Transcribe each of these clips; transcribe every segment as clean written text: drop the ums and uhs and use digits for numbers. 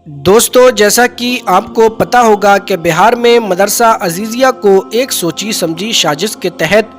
दोस्तों, जैसा कि आपको पता होगा कि बिहार में मदरसा अजीज़िया को एक सोची समझी साजिश के तहत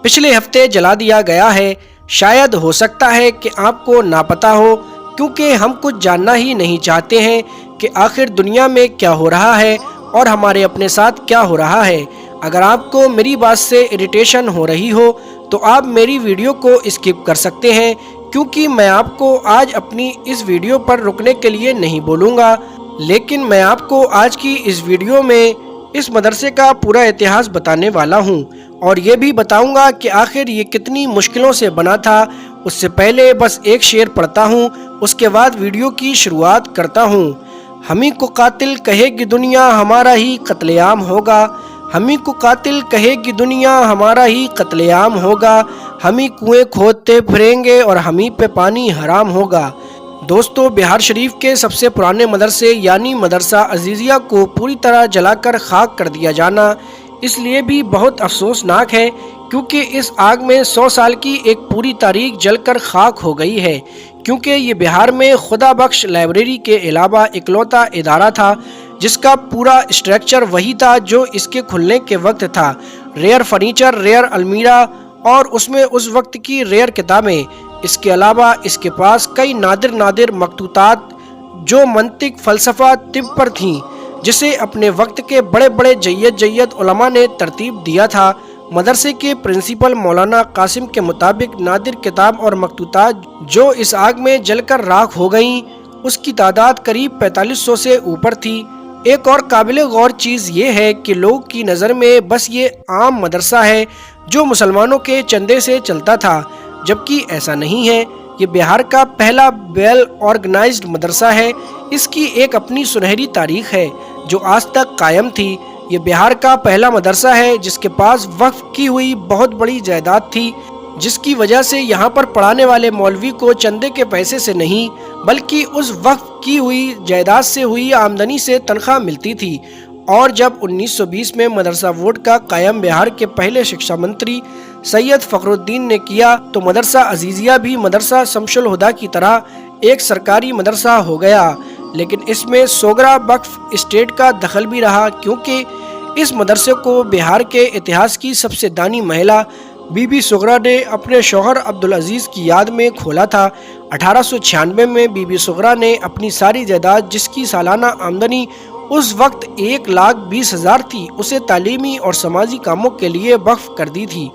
पिछले हफ्ते जला दिया गया है। शायद हो सकता है कि आपको ना पता हो, क्योंकि हम कुछ जानना ही नहीं चाहते हैं कि आखिर दुनिया में क्या हो रहा है और हमारे अपने साथ क्या हो रहा है। अगर आपको मेरी बात से इरिटेशन हो रही हो तो आप मेरी वीडियो को स्किप कर सकते हैं, क्योंकि मैं आपको आज अपनी इस वीडियो पर रुकने के लिए नहीं बोलूँगा, लेकिन मैं आपको आज की इस वीडियो में इस मदरसे का पूरा इतिहास बताने वाला हूँ और ये भी बताऊँगा कि आखिर ये कितनी मुश्किलों से बना था। उससे पहले बस एक शेर पढ़ता हूँ, उसके बाद वीडियो की शुरुआत करता हूँ। हमी को कातिल कहेगी दुनिया, हमारा ही कत्लेआम होगा। हमी को कातिल कहेगी दुनिया, हमारा ही कत्लेआम होगा। हमी कुएं खोदते फिरेंगे और हमी पे पानी हराम होगा। दोस्तों, बिहार शरीफ के सबसे पुराने मदरसे यानी मदरसा अजीज़िया को पूरी तरह जलाकर खाक कर दिया जाना इसलिए भी बहुत अफसोसनाक है, क्योंकि इस आग में 100 साल की एक पूरी तारीख जलकर खाक हो गई है। क्योंकि ये बिहार में खुदा बख्श लाइब्रेरी के अलावा इकलौता इदारा था जिसका पूरा स्ट्रक्चर वही था जो इसके खुलने के वक्त था। रेयर फर्नीचर, रेयर अलमीरा और उसमें उस वक्त की रेयर किताबें। इसके अलावा इसके पास कई नादिर मखतूतात जो मंतिक, फ़लसफ़ा, तिब पर थीं, जिसे अपने वक्त के बड़े बड़े जय्यद उलमा ने तरतीब दिया था। मदरसे के प्रिंसिपल मौलाना कासिम के मुताबिक नादिर किताब और मखतूतात जो इस आग में जलकर राख हो गईं, उसकी तादाद करीब 4500 से ऊपर थी। एक और काबिल गौर चीज़ ये है कि लोगों की नज़र में बस ये आम मदरसा है जो मुसलमानों के चंदे से चलता था, जबकि ऐसा नहीं है। ये बिहार का पहला वेल ऑर्गेनाइज्ड मदरसा है। इसकी एक अपनी सुनहरी तारीख है जो आज तक कायम थी। ये बिहार का पहला मदरसा है जिसके पास वक्फ की हुई बहुत बड़ी जायदाद थी, जिसकी वजह से यहाँ पर पढ़ाने वाले मौलवी को चंदे के पैसे से नहीं बल्कि उस वक्फ की हुई जायदाद से हुई आमदनी से तनख्वाह मिलती थी। और जब 1920 में मदरसा बोर्ड का कायम बिहार के पहले शिक्षा मंत्री सैयद फखरुद्दीन ने किया तो मदरसा अजीज़िया भी मदरसा शमसुल हुदा की तरह एक सरकारी मदरसा हो गया। लेकिन इसमें सोगरा वक्फ स्टेट का दखल भी रहा, क्योंकि इस मदरसे को बिहार के इतिहास की सबसे दानी महिला बीबी सुगरा ने अपने शौहर अब्दुल अजीज़ की याद में खोला था। 1896 में बीबी सुगरा ने अपनी सारी जायदाद, जिसकी सालाना आमदनी उस वक्त 1,20,000 थी, उसे तालीमी और समाजी कामों के लिए वक्फ कर दी थी,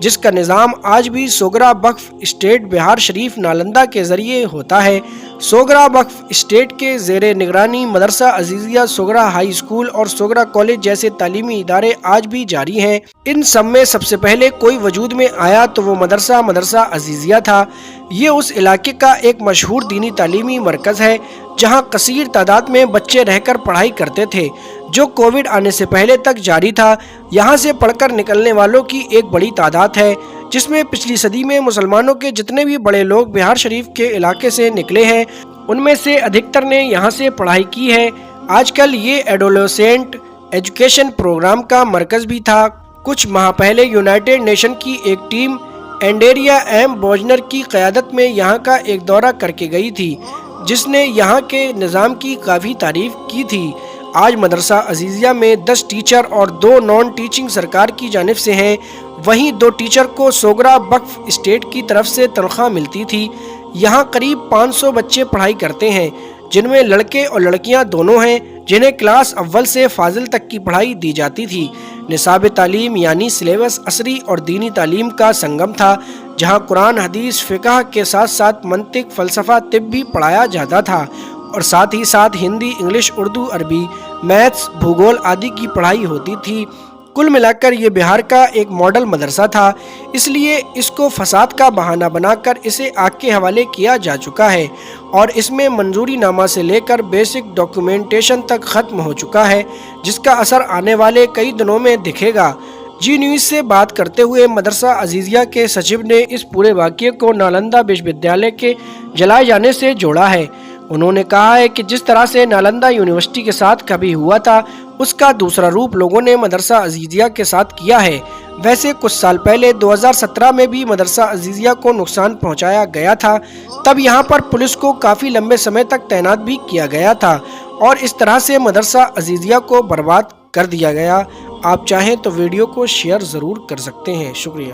जिसका निज़ाम आज भी सोगरा वक्फ स्टेट बिहार शरीफ नालंदा के ज़रिए होता है। सोगरा वक्फ स्टेट के ज़ेरे निगरानी मदरसा अजीज़िया, सोगरा हाई स्कूल और सोगरा कॉलेज जैसे तालीमी इदारे आज भी जारी हैं। इन सब में सबसे पहले कोई वजूद में आया तो वो मदरसा अजीज़िया था। ये उस इलाके का एक मशहूर दीनी तालीमी मरकज़ है जहाँ कसीर तादाद में बच्चे रहकर पढ़ाई करते थे, जो कोविड आने से पहले तक जारी था। यहाँ से पढ़कर निकलने वालों की एक बड़ी तादाद है, जिसमें पिछली सदी में मुसलमानों के जितने भी बड़े लोग बिहार शरीफ के इलाके से निकले हैं, उनमें से अधिकतर ने यहाँ से पढ़ाई की है। आजकल ये एडोलेसेंट एजुकेशन प्रोग्राम का मरकज़ भी था। कुछ माह पहले यूनाइटेड नेशन की एक टीम एंडेरिया एम बोजनर की क़यादत में यहाँ का एक दौरा करके गई थी, जिसने यहाँ के निज़ाम की काफ़ी तारीफ़ की थी। आज मदरसा अजीज़िया में 10 टीचर और 2 नॉन टीचिंग सरकार की जानिब से हैं। वहीं 2 टीचर को सोगरा वक्फ स्टेट की तरफ से तनख्वाह मिलती थी। यहाँ करीब 500 बच्चे पढ़ाई करते हैं, जिनमें लड़के और लड़कियाँ दोनों हैं, जिन्हें क्लास अव्वल से फाजिल तक की पढ़ाई दी जाती थी। निसाब तालीम यानी सिलेबस असरी और दीनी तालीम का संगम था, जहाँ कुरान, हदीस, फ़िक़ह के साथ साथ मंतिक, फ़लसफ़ा, तिब भी पढ़ाया जाता था और साथ ही साथ हिंदी, इंग्लिश, उर्दू, अरबी, मैथ्स, भूगोल आदि की पढ़ाई होती थी। कुल मिलाकर ये बिहार का एक मॉडल मदरसा था, इसलिए इसको फसाद का बहाना बनाकर इसे आग के हवाले किया जा चुका है और इसमें मंजूरी नामा से लेकर बेसिक डॉक्यूमेंटेशन तक ख़त्म हो चुका है, जिसका असर आने वाले कई दिनों में दिखेगा। जी न्यूज़ से बात करते हुए मदरसा अजीज़िया के सचिव ने इस पूरे वाक़ये को नालंदा विश्वविद्यालय के जलाए जाने से जोड़ा है। उन्होंने कहा है कि जिस तरह से नालंदा यूनिवर्सिटी के साथ कभी हुआ था, उसका दूसरा रूप लोगों ने मदरसा अजीज़िया के साथ किया है। वैसे कुछ साल पहले 2017 में भी मदरसा अजीज़िया को नुकसान पहुंचाया गया था। तब यहां पर पुलिस को काफ़ी लंबे समय तक तैनात भी किया गया था اور اس طرح سے مدرسہ عزیزیہ کو برباد کر دیا گیا۔ آپ چاہیں تو ویڈیو کو شیئر ضرور کر سکتے ہیں۔ شکریہ۔